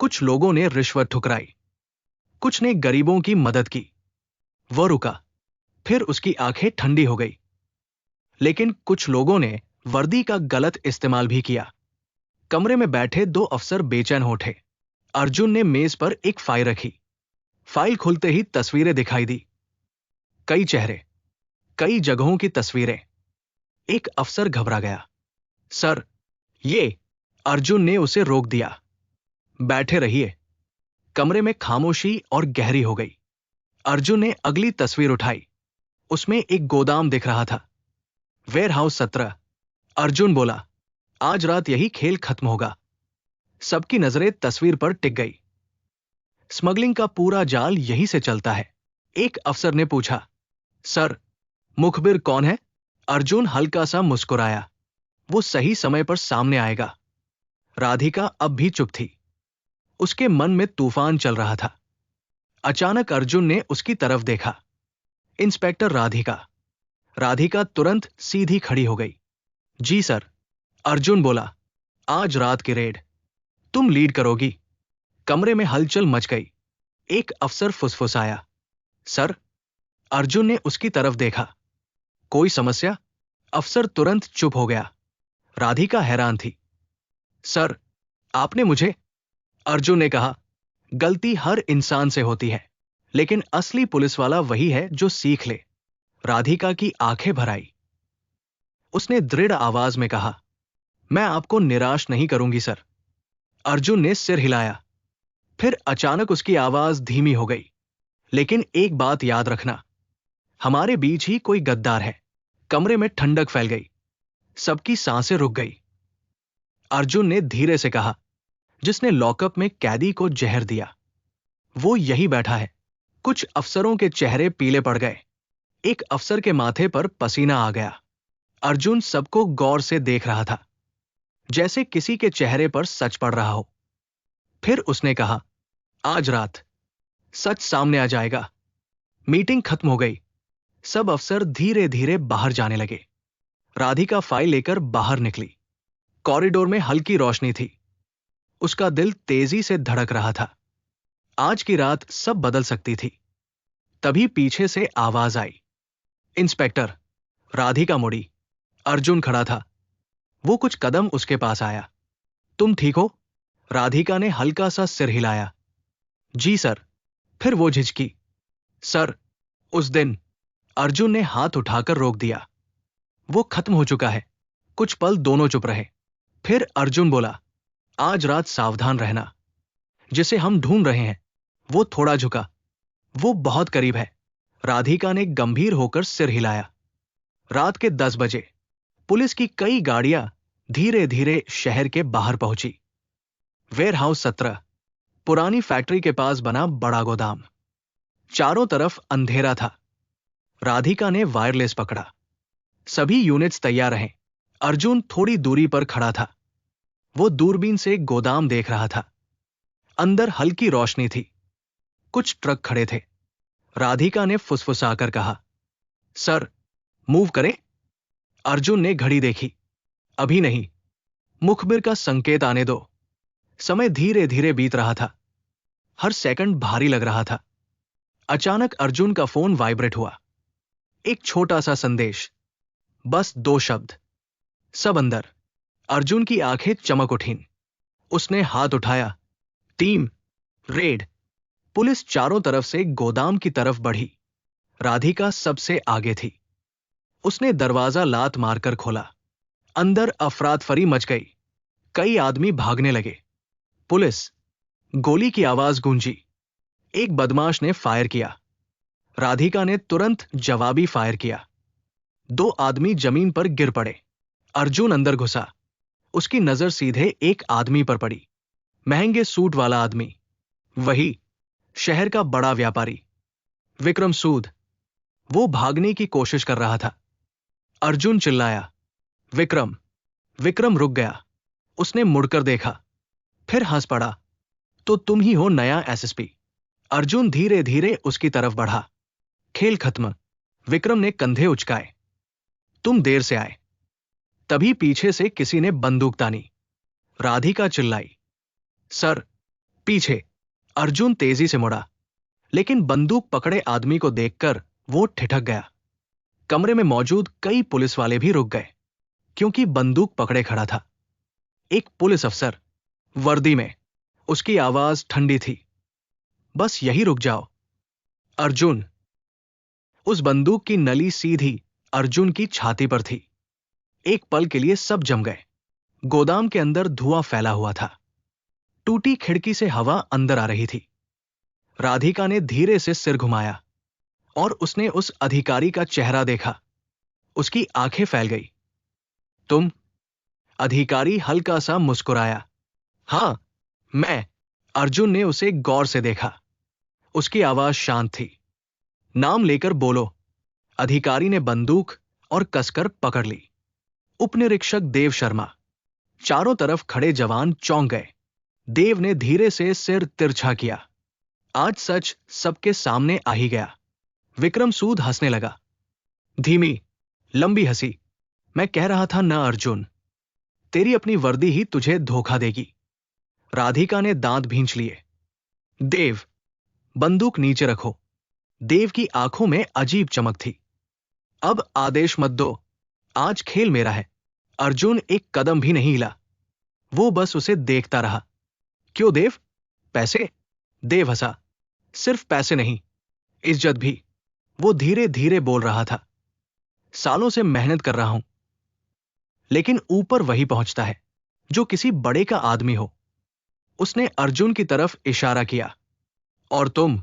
कुछ लोगों ने रिश्वत ठुकराई। कुछ ने गरीबों की मदद की। वह रुका। फिर उसकी आंखें ठंडी हो गई। लेकिन कुछ लोगों ने वर्दी का गलत इस्तेमाल भी किया। कमरे में बैठे 2 अफसर बेचैन हो उठे। अर्जुन ने मेज पर एक फाइल रखी। फाइल खुलते ही तस्वीरें दिखाई दी। कई चेहरे, कई जगहों की तस्वीरें। एक अफसर घबरा गया। सर, ये। अर्जुन ने उसे रोक दिया। बैठे रहिए। कमरे में खामोशी और गहरी हो गई। अर्जुन ने अगली तस्वीर उठाई। उसमें एक गोदाम दिख रहा था। वेयरहाउस 17। अर्जुन बोला, आज रात यही खेल खत्म होगा। सबकी नजरें तस्वीर पर टिक गई। स्मगलिंग का पूरा जाल यहीं से चलता है। एक अफसर ने पूछा, सर, मुखबिर कौन है? अर्जुन हल्का सा मुस्कुराया। वो सही समय पर सामने आएगा। राधिका अब भी चुप थी। उसके मन में तूफान चल रहा था। अचानक अर्जुन ने उसकी तरफ देखा। इंस्पेक्टर राधिका। राधिका तुरंत सीधी खड़ी हो गई। जी सर। अर्जुन बोला, आज रात की रेड तुम लीड करोगी। कमरे में हलचल मच गई। एक अफसर फुसफुसाया, सर। अर्जुन ने उसकी तरफ देखा। कोई समस्या? अफसर तुरंत चुप हो गया। राधिका हैरान थी। सर, आपने मुझे। अर्जुन ने कहा, गलती हर इंसान से होती है, लेकिन असली पुलिस वाला वही है जो सीख ले। राधिका की आंखें भर आई। उसने दृढ़ आवाज में कहा, मैं आपको निराश नहीं करूंगी सर। अर्जुन ने सिर हिलाया। फिर अचानक उसकी आवाज धीमी हो गई। लेकिन एक बात याद रखना, हमारे बीच ही कोई गद्दार है। कमरे में ठंडक फैल गई। सबकी सांसें रुक गई। अर्जुन ने धीरे से कहा, जिसने लॉकअप में कैदी को जहर दिया वो यही बैठा है। कुछ अफसरों के चेहरे पीले पड़ गए। एक अफसर के माथे पर पसीना आ गया। अर्जुन सबको गौर से देख रहा था, जैसे किसी के चेहरे पर सच पड़ रहा हो। फिर उसने कहा, आज रात सच सामने आ जाएगा। मीटिंग खत्म हो गई। सब अफसर धीरे धीरे बाहर जाने लगे। राधिका फाइल लेकर बाहर निकली। कॉरिडोर में हल्की रोशनी थी। उसका दिल तेजी से धड़क रहा था। आज की रात सब बदल सकती थी। तभी पीछे से आवाज आई, इंस्पेक्टर। राधिका मुड़ी। अर्जुन खड़ा था। वो कुछ कदम उसके पास आया। तुम ठीक हो? राधिका ने हल्का सा सिर हिलाया। जी सर। फिर वो झिझकी। सर, उस दिन। अर्जुन ने हाथ उठाकर रोक दिया। वो खत्म हो चुका है। कुछ पल दोनों चुप रहे। फिर अर्जुन बोला, आज रात सावधान रहना। जिसे हम ढूंढ रहे हैं वो थोड़ा झुका। वो बहुत करीब है। राधिका ने गंभीर होकर सिर हिलाया। रात के 10 बजे पुलिस की कई गाड़ियां धीरे धीरे शहर के बाहर पहुंची। वेयरहाउस 17, पुरानी फैक्ट्री के पास बना बड़ा गोदाम। चारों तरफ अंधेरा था। राधिका ने वायरलेस पकड़ा। सभी यूनिट्स तैयार रहें। अर्जुन थोड़ी दूरी पर खड़ा था। वो दूरबीन से गोदाम देख रहा था। अंदर हल्की रोशनी थी। कुछ ट्रक खड़े थे। राधिका ने फुसफुसाकर कहा, सर, मूव करें? अर्जुन ने घड़ी देखी। अभी नहीं, मुखबिर का संकेत आने दो। समय धीरे धीरे बीत रहा था। हर सेकंड भारी लग रहा था। अचानक अर्जुन का फोन वाइब्रेट हुआ। एक छोटा सा संदेश, बस 2 शब्द, सब अंदर। अर्जुन की आंखें चमक उठीं। उसने हाथ उठाया। Team, red. पुलिस चारों तरफ से गोदाम की तरफ बढ़ी। राधिका सबसे आगे थी। उसने दरवाजा लात मारकर खोला। अंदर अफरातफरी मच गई। कई आदमी भागने लगे। पुलिस! गोली की आवाज गूंजी। एक बदमाश ने फायर किया। राधिका ने तुरंत जवाबी फायर किया। 2 आदमी जमीन पर गिर पड़े। अर्जुन अंदर घुसा। उसकी नजर सीधे एक आदमी पर पड़ी। महंगे सूट वाला आदमी। वही, शहर का बड़ा व्यापारी, विक्रम सूद। वो भागने की कोशिश कर रहा था। अर्जुन चिल्लाया, विक्रम! विक्रम रुक गया। उसने मुड़कर देखा, फिर हंस पड़ा। तो तुम ही हो नया एसएसपी। अर्जुन धीरे धीरे उसकी तरफ बढ़ा। खेल खत्म। विक्रम ने कंधे उचकाए। तुम देर से आए। तभी पीछे से किसी ने बंदूक तानी। राधिका चिल्लाई, सर, पीछे! अर्जुन तेजी से मुड़ा, लेकिन बंदूक पकड़े आदमी को देखकर वो ठिठक गया। कमरे में मौजूद कई पुलिस वाले भी रुक गए, क्योंकि बंदूक पकड़े खड़ा था एक पुलिस अफसर, वर्दी में। उसकी आवाज ठंडी थी, बस यही रुक जाओ। अर्जुन! उस बंदूक की नली सीधी अर्जुन की छाती पर थी। एक पल के लिए सब जम गए। गोदाम के अंदर धुआं फैला हुआ था। टूटी खिड़की से हवा अंदर आ रही थी। राधिका ने धीरे से सिर घुमाया और उसने उस अधिकारी का चेहरा देखा। उसकी आंखें फैल गई। तुम? अधिकारी हल्का सा मुस्कुराया। हां, मैं। अर्जुन ने उसे गौर से देखा। उसकी आवाज शांत थी। नाम लेकर बोलो। अधिकारी ने बंदूक और कसकर पकड़ ली। उपनिरीक्षक देव शर्मा। चारों तरफ खड़े जवान चौंक गए। देव ने धीरे से सिर तिरछा किया। आज सच सबके सामने आ ही गया। विक्रम सूद हंसने लगा। धीमी, लंबी हंसी। मैं कह रहा था ना अर्जुन, तेरी अपनी वर्दी ही तुझे धोखा देगी। राधिका ने दांत भींच लिए। देव! बंदूक नीचे रखो। देव की आंखों में अजीब चमक थी। अब आदेश मत दो। आज खेल मेरा है। अर्जुन एक कदम भी नहीं हिला। वो बस उसे देखता रहा। क्यों देव? पैसे? देव हंसा। सिर्फ पैसे नहीं, इज्जत भी। वो धीरे धीरे बोल रहा था। सालों से मेहनत कर रहा हूं, लेकिन ऊपर वही पहुंचता है जो किसी बड़े का आदमी हो। उसने अर्जुन की तरफ इशारा किया। और तुम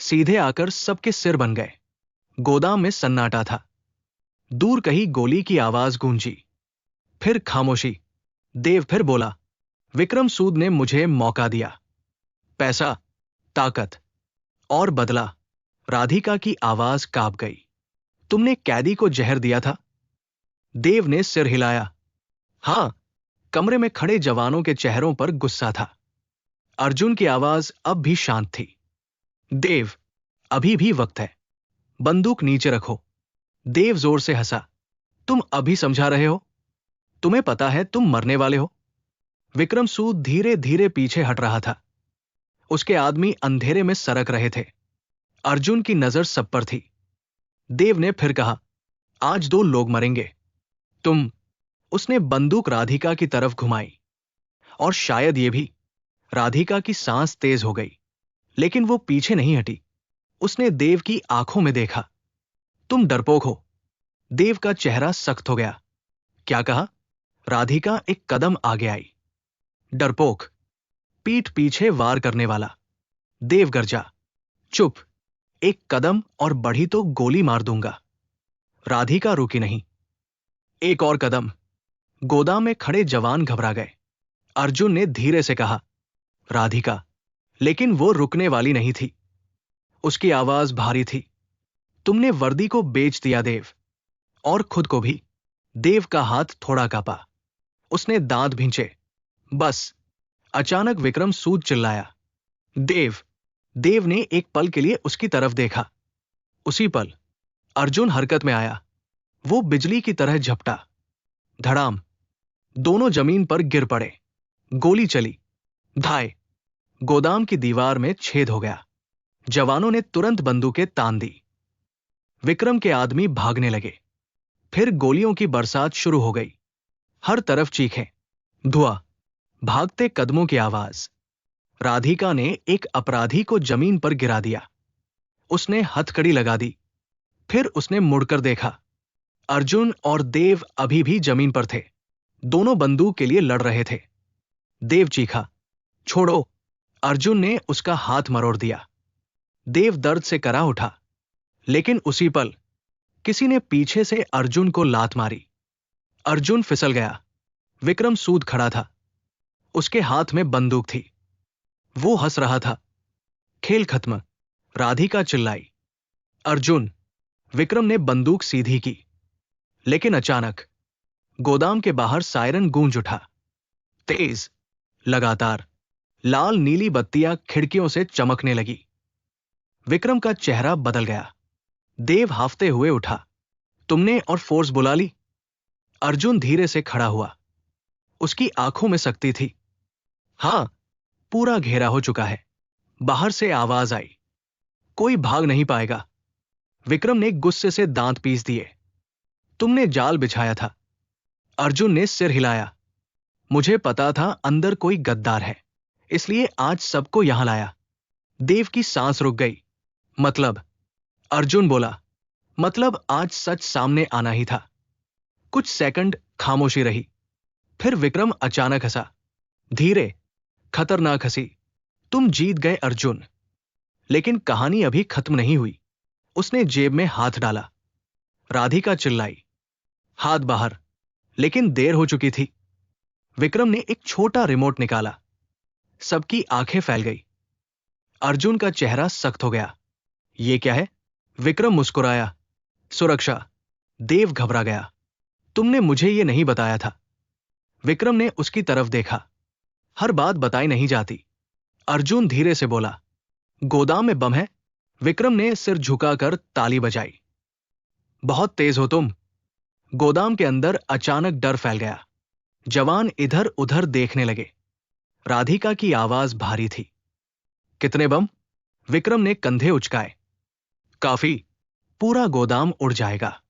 सीधे आकर सबके सिर बन गए। गोदाम में सन्नाटा था। दूर कहीं गोली की आवाज गूंजी। फिर खामोशी। देव फिर बोला, विक्रम सूद ने मुझे मौका दिया। पैसा, ताकत और बदला। राधिका की आवाज कांप गई। तुमने कैदी को जहर दिया था? देव ने सिर हिलाया। हां। कमरे में खड़े जवानों के चेहरों पर गुस्सा था। अर्जुन की आवाज अब भी शांत थी। देव, अभी भी वक्त है। बंदूक नीचे रखो। देव जोर से हंसा। तुम अभी समझा रहे हो? तुम्हें पता है तुम मरने वाले हो? विक्रम सूद धीरे धीरे पीछे हट रहा था। उसके आदमी अंधेरे में सरक रहे थे। अर्जुन की नजर सब पर थी। देव ने फिर कहा, आज 2 लोग मरेंगे। तुम। उसने बंदूक राधिका की तरफ घुमाई। और शायद ये भी। राधिका की सांस तेज हो गई। लेकिन वो पीछे नहीं हटी। उसने देव की आंखों में देखा। तुम डरपोक हो। देव का चेहरा सख्त हो गया। क्या कहा? राधिका एक कदम आगे आई। डरपोक, पीठ पीछे वार करने वाला। देव गरजा। चुप। एक कदम और बढ़ी तो गोली मार दूंगा। राधिका रुकी नहीं। एक और कदम। गोदाम में खड़े जवान घबरा गए। अर्जुन ने धीरे से कहा, राधिका। लेकिन वो रुकने वाली नहीं थी। उसकी आवाज भारी थी। तुमने वर्दी को बेच दिया देव। और खुद को भी। देव का हाथ थोड़ा कांपा। उसने दांत भींचे। बस। अचानक विक्रम सूद चिल्लाया, देव। देव ने एक पल के लिए उसकी तरफ देखा। उसी पल अर्जुन हरकत में आया। वो बिजली की तरह झपटा। धड़ाम। दोनों जमीन पर गिर पड़े। गोली चली। धाय। गोदाम की दीवार में छेद हो गया। जवानों ने तुरंत बंदूकें तान दी। विक्रम के आदमी भागने लगे। फिर गोलियों की बरसात शुरू हो गई। हर तरफ चीखें, धुआं, भागते कदमों की आवाज। राधिका ने एक अपराधी को जमीन पर गिरा दिया। उसने हथकड़ी लगा दी। फिर उसने मुड़कर देखा। अर्जुन और देव अभी भी जमीन पर थे। दोनों बंदूक के लिए लड़ रहे थे। देव चीखा, छोड़ो। अर्जुन ने उसका हाथ मरोड़ दिया। देव दर्द से करा उठा। लेकिन उसी पल किसी ने पीछे से अर्जुन को लात मारी। अर्जुन फिसल गया। विक्रम सूद खड़ा था। उसके हाथ में बंदूक थी। वो हंस रहा था। खेल खत्म। राधिका चिल्लाई। अर्जुन। विक्रम ने बंदूक सीधी की। लेकिन अचानक गोदाम के बाहर सायरन गूंज उठा। तेज, लगातार। लाल नीली बत्तियां खिड़कियों से चमकने लगी। विक्रम का चेहरा बदल गया। देव हाफते हुए उठा। तुमने और फोर्स बुला ली? अर्जुन धीरे से खड़ा हुआ। उसकी आंखों में सख्ती थी। हां, पूरा घेरा हो चुका है। बाहर से आवाज आई, कोई भाग नहीं पाएगा। विक्रम ने गुस्से से दांत पीस दिए। तुमने जाल बिछाया था। अर्जुन ने सिर हिलाया। मुझे पता था अंदर कोई गद्दार है, इसलिए आज सबको यहां लाया। देव की सांस रुक गई। मतलब? अर्जुन बोला, मतलब आज सच सामने आना ही था। कुछ सेकंड खामोशी रही। फिर विक्रम अचानक हंसा। धीरे, खतरनाक हंसी। तुम जीत गए अर्जुन। लेकिन कहानी अभी खत्म नहीं हुई। उसने जेब में हाथ डाला। राधिका चिल्लाई, हाथ बाहर। लेकिन देर हो चुकी थी। विक्रम ने एक छोटा रिमोट निकाला। सबकी आंखें फैल गई। अर्जुन का चेहरा सख्त हो गया। ये क्या है? विक्रम मुस्कुराया। सुरक्षा। देव घबरा गया। तुमने मुझे ये नहीं बताया था। विक्रम ने उसकी तरफ देखा। हर बात बताई नहीं जाती। अर्जुन धीरे से बोला, गोदाम में बम है? विक्रम ने सिर झुकाकर ताली बजाई। बहुत तेज हो तुम। गोदाम के अंदर अचानक डर फैल गया। जवान इधर उधर देखने लगे। राधिका की आवाज भारी थी। कितने बम? विक्रम ने कंधे उचकाए। काफी। पूरा गोदाम उड़ जाएगा।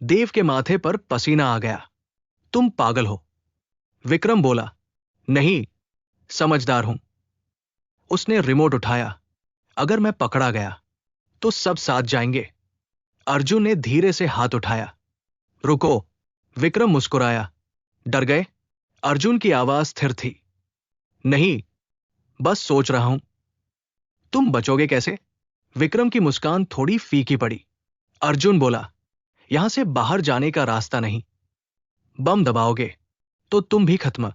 देव के माथे पर पसीना आ गया। तुम पागल हो। विक्रम बोला, नहीं, समझदार हूं। उसने रिमोट उठाया। अगर मैं पकड़ा गया तो सब साथ जाएंगे। अर्जुन ने धीरे से हाथ उठाया। रुको। विक्रम मुस्कुराया। डर गए? अर्जुन की आवाज स्थिर थी। नहीं, बस सोच रहा हूं। तुम बचोगे कैसे? विक्रम की मुस्कान थोड़ी फीकी पड़ी। अर्जुन बोला, यहां से बाहर जाने का रास्ता नहीं। बम दबाओगे तो तुम भी खत्म।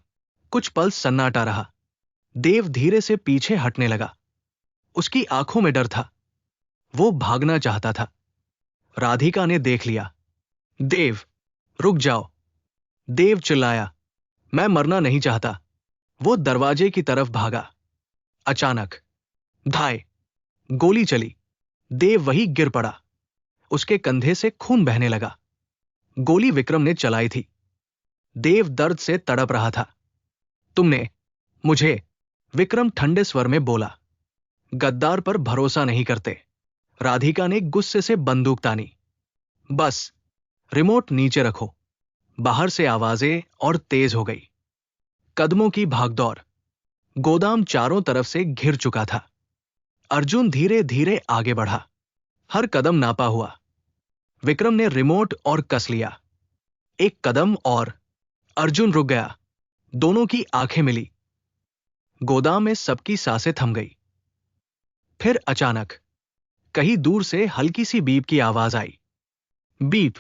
कुछ पल सन्नाटा रहा। देव धीरे से पीछे हटने लगा। उसकी आंखों में डर था। वो भागना चाहता था। राधिका ने देख लिया। देव, रुक जाओ। देव चिल्लाया, मैं मरना नहीं चाहता। वो दरवाजे की तरफ भागा। अचानक धाय, गोली चली। देव वही गिर पड़ा। उसके कंधे से खून बहने लगा। गोली विक्रम ने चलाई थी। देव दर्द से तड़प रहा था। तुमने मुझे, विक्रम ठंडे स्वर में बोला। गद्दार पर भरोसा नहीं करते। राधिका ने गुस्से से बंदूक तानी। बस, रिमोट नीचे रखो। बाहर से आवाजें और तेज हो गई। कदमों की भागदौड़। गोदाम चारों तरफ से घिर चुका था। अर्जुन धीरे धीरे आगे बढ़ा। हर कदम नापा हुआ। विक्रम ने रिमोट और कस लिया। एक कदम और। अर्जुन रुक गया। दोनों की आंखें मिली। गोदाम में सबकी सांसें थम गई। फिर अचानक कहीं दूर से हल्की सी बीप की आवाज आई। Beep,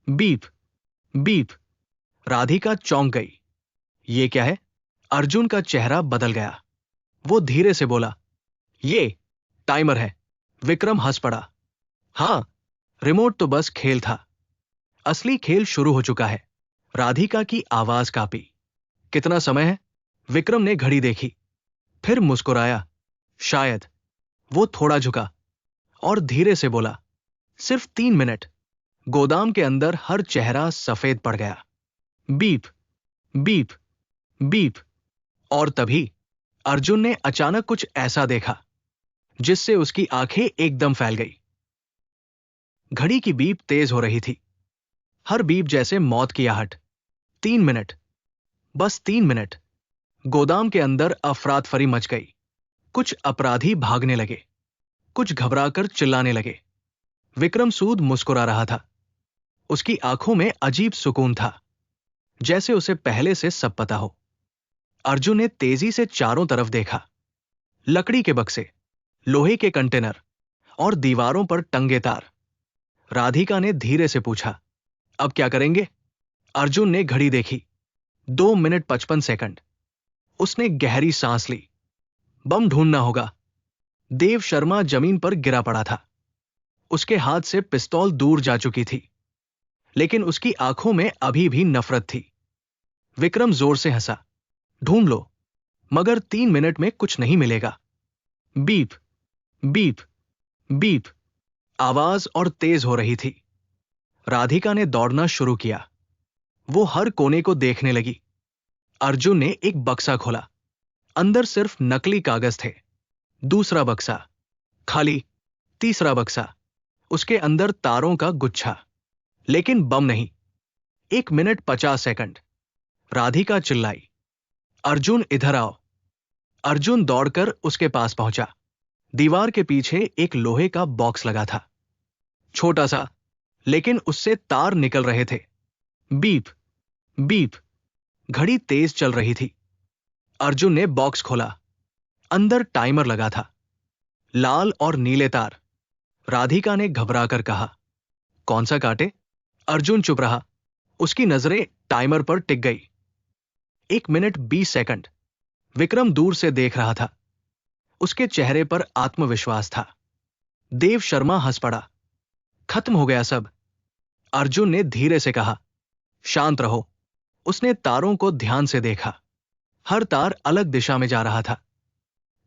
beep, beep. राधिका चौंक गई। ये क्या है? अर्जुन का चेहरा बदल गया। वो धीरे से बोला, ये टाइमर है। विक्रम हंस पड़ा। हां, रिमोट तो बस खेल था। असली खेल शुरू हो चुका है। राधिका की आवाज कांपी। कितना समय है? विक्रम ने घड़ी देखी। फिर मुस्कुराया। शायद। वो थोड़ा झुका और धीरे से बोला, सिर्फ 3 मिनट। गोदाम के अंदर हर चेहरा सफेद पड़ गया। Beep, beep, beep. और तभी अर्जुन ने अचानक कुछ ऐसा देखा जिससे उसकी आंखें एकदम फैल गई। घड़ी की बीप तेज हो रही थी। हर बीप जैसे मौत की आहट। 3 मिनट, बस 3 मिनट। गोदाम के अंदर अफरातफरी मच गई। कुछ अपराधी भागने लगे। कुछ घबराकर चिल्लाने लगे। विक्रम सूद मुस्कुरा रहा था। उसकी आंखों में अजीब सुकून था, जैसे उसे पहले से सब पता हो। अर्जुन ने तेजी से चारों तरफ देखा। लकड़ी के बक्से, लोहे के कंटेनर और दीवारों पर टंगे तार। राधिका ने धीरे से पूछा, अब क्या करेंगे? अर्जुन ने घड़ी देखी। 2 मिनट 55 सेकंड। उसने गहरी सांस ली। बम ढूंढना होगा। देव शर्मा जमीन पर गिरा पड़ा था। उसके हाथ से पिस्तौल दूर जा चुकी थी, लेकिन उसकी आंखों में अभी भी नफरत थी। विक्रम जोर से हंसा। ढूंढ लो, मगर 3 मिनट में कुछ नहीं मिलेगा। Beep, beep, beep. आवाज और तेज हो रही थी। राधिका ने दौड़ना शुरू किया। वो हर कोने को देखने लगी। अर्जुन ने एक बक्सा खोला। अंदर सिर्फ नकली कागज थे। दूसरा बक्सा खाली। तीसरा बक्सा, उसके अंदर तारों का गुच्छा, लेकिन बम नहीं। 1 मिनट 50 सेकंड। राधिका चिल्लाई, अर्जुन इधर आओ। अर्जुन दौड़कर उसके पास पहुंचा। दीवार के पीछे एक लोहे का बॉक्स लगा था। छोटा सा, लेकिन उससे तार निकल रहे थे। Beep, beep. घड़ी तेज चल रही थी। अर्जुन ने बॉक्स खोला। अंदर टाइमर लगा था। लाल और नीले तार। राधिका ने घबराकर कहा, कौन सा काटे? अर्जुन चुप रहा। उसकी नजरें टाइमर पर टिक गई। 1 मिनट 20 सेकंड। विक्रम दूर से देख रहा था। उसके चेहरे पर आत्मविश्वास था। देव शर्मा हंस पड़ा। खत्म हो गया सब। अर्जुन ने धीरे से कहा, शांत रहो। उसने तारों को ध्यान से देखा। हर तार अलग दिशा में जा रहा था।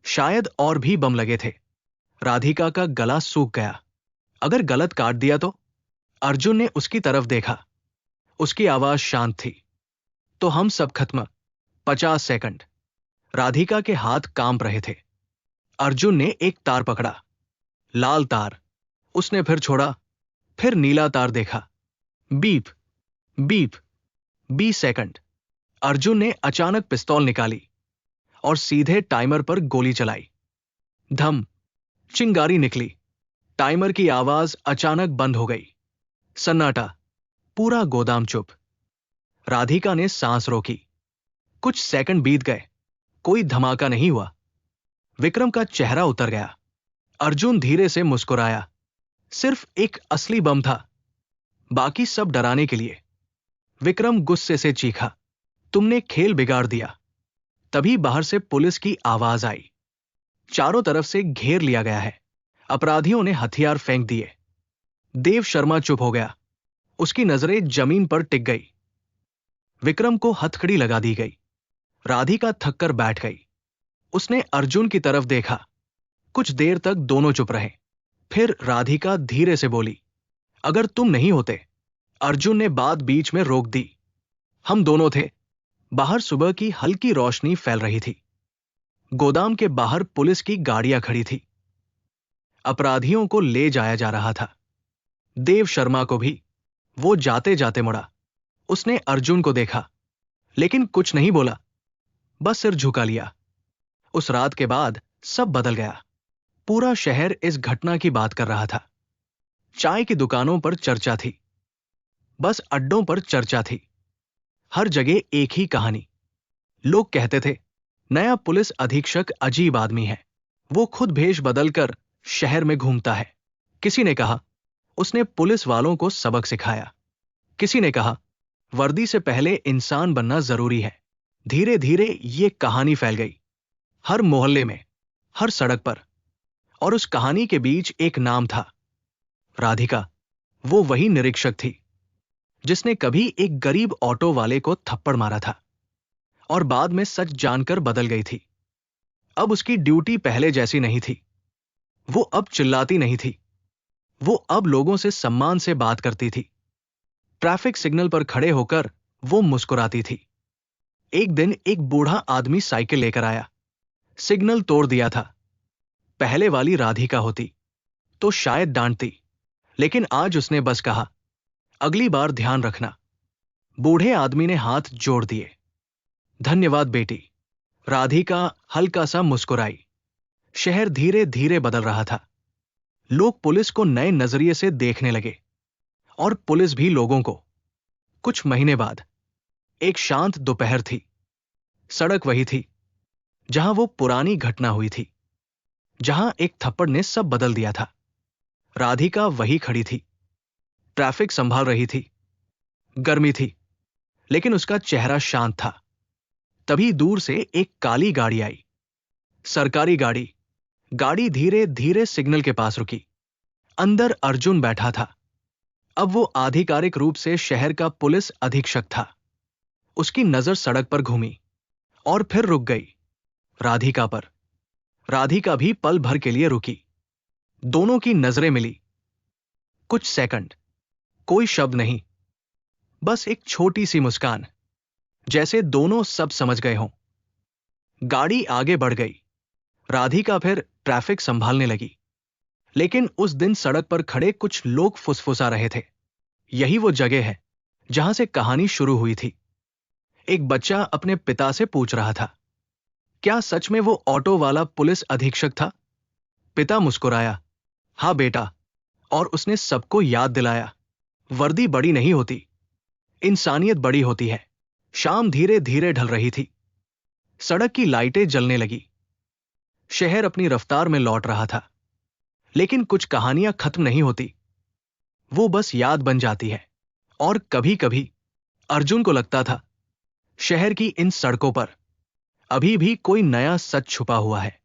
शायद और भी बम लगे थे। राधिका का गला सूख गया। अगर गलत काट दिया तो? अर्जुन ने उसकी तरफ देखा। उसकी आवाज शांत थी। तो हम सब खत्म। 50 सेकंड। राधिका के हाथ कांप रहे थे। अर्जुन ने एक तार पकड़ा। लाल तार। उसने फिर छोड़ा। फिर नीला तार देखा। Beep, beep. 20 सेकंड। अर्जुन ने अचानक पिस्तौल निकाली और सीधे टाइमर पर गोली चलाई। धम। चिंगारी निकली। टाइमर की आवाज अचानक बंद हो गई। सन्नाटा। पूरा गोदाम चुप। राधिका ने सांस रोकी। कुछ सेकंड बीत गए। कोई धमाका नहीं हुआ। विक्रम का चेहरा उतर गया। अर्जुन धीरे से मुस्कुराया। सिर्फ एक असली बम था, बाकी सब डराने के लिए। विक्रम गुस्से से चीखा, तुमने खेल बिगाड़ दिया। तभी बाहर से पुलिस की आवाज आई। चारों तरफ से घेर लिया गया है। अपराधियों ने हथियार फेंक दिए। देव शर्मा चुप हो गया। उसकी नजरें जमीन पर टिक गई। विक्रम को हथकड़ी लगा दी गई। राधिका थककर बैठ गई। उसने अर्जुन की तरफ देखा। कुछ देर तक दोनों चुप रहे। फिर राधिका धीरे से बोली, अगर तुम नहीं होते। अर्जुन ने बात बीच में रोक दी। हम दोनों थे। बाहर सुबह की हल्की रोशनी फैल रही थी। गोदाम के बाहर पुलिस की गाड़ियां खड़ी थी। अपराधियों को ले जाया जा रहा था। देव शर्मा को भी। वो जाते जाते मुड़ा। उसने अर्जुन को देखा, लेकिन कुछ नहीं बोला, बस सिर झुका लिया। उस रात के बाद सब बदल गया। पूरा शहर इस घटना की बात कर रहा था। चाय की दुकानों पर चर्चा थी। बस अड्डों पर चर्चा थी। हर जगह एक ही कहानी। लोग कहते थे, नया पुलिस अधीक्षक अजीब आदमी है। वो खुद भेष बदलकर शहर में घूमता है। किसी ने कहा, उसने पुलिस वालों को सबक सिखाया। किसी ने कहा, वर्दी से पहले इंसान बनना जरूरी है। धीरे धीरे ये कहानी फैल गई। हर मोहल्ले में, हर सड़क पर। और उस कहानी के बीच एक नाम था, राधिका। वो वही निरीक्षक थी जिसने कभी एक गरीब ऑटो वाले को थप्पड़ मारा था और बाद में सच जानकर बदल गई थी। अब उसकी ड्यूटी पहले जैसी नहीं थी। वो अब चिल्लाती नहीं थी। वो अब लोगों से सम्मान से बात करती थी। ट्रैफिक सिग्नल पर खड़े होकर वो मुस्कुराती थी। एक दिन एक बूढ़ा आदमी साइकिल लेकर आया। सिग्नल तोड़ दिया था। पहले वाली राधिका होती तो शायद डांटती, लेकिन आज उसने बस कहा, अगली बार ध्यान रखना। बूढ़े आदमी ने हाथ जोड़ दिए। धन्यवाद बेटी। राधिका हल्का सा मुस्कुराई। शहर धीरे धीरे बदल रहा था। लोग पुलिस को नए नजरिए से देखने लगे और पुलिस भी लोगों को। कुछ महीने बाद एक शांत दोपहर थी। सड़क वही थी जहां वो पुरानी घटना हुई थी, जहां एक थप्पड़ ने सब बदल दिया था। राधिका वही खड़ी थी, ट्रैफिक संभाल रही थी। गर्मी थी, लेकिन उसका चेहरा शांत था। तभी दूर से एक काली गाड़ी आई। सरकारी गाड़ी। गाड़ी धीरे धीरे सिग्नल के पास रुकी। अंदर अर्जुन बैठा था। अब वो आधिकारिक रूप से शहर का पुलिस अधीक्षक था। उसकी नजर सड़क पर घूमी और फिर रुक गई, राधिका पर। राधिका भी पल भर के लिए रुकी। दोनों की नजरें मिली। कुछ सेकंड, कोई शब्द नहीं, बस एक छोटी सी मुस्कान, जैसे दोनों सब समझ गए हों। गाड़ी आगे बढ़ गई। राधिका फिर ट्रैफिक संभालने लगी। लेकिन उस दिन सड़क पर खड़े कुछ लोग फुसफुसा रहे थे, यही वो जगह है जहां से कहानी शुरू हुई थी। एक बच्चा अपने पिता से पूछ रहा था, क्या सच में वो ऑटो वाला पुलिस अधीक्षक था? पिता मुस्कुराया, हाँ बेटा। और उसने सबको याद दिलाया, वर्दी बड़ी नहीं होती, इंसानियत बड़ी होती है। शाम धीरे धीरे ढल रही थी। सड़क की लाइटें जलने लगी। शहर अपनी रफ्तार में लौट रहा था। लेकिन कुछ कहानियां खत्म नहीं होती, वो बस याद बन जाती है। और कभी कभी अर्जुन को लगता था, शहर की इन सड़कों पर अभी भी कोई नया सच छुपा हुआ है।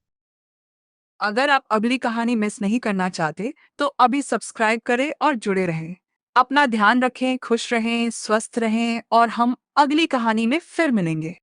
अगर आप अगली कहानी मिस नहीं करना चाहते, तो अभी सब्सक्राइब करें और जुड़े रहें। अपना ध्यान रखें, खुश रहें, स्वस्थ रहें और हम अगली कहानी में फिर मिलेंगे।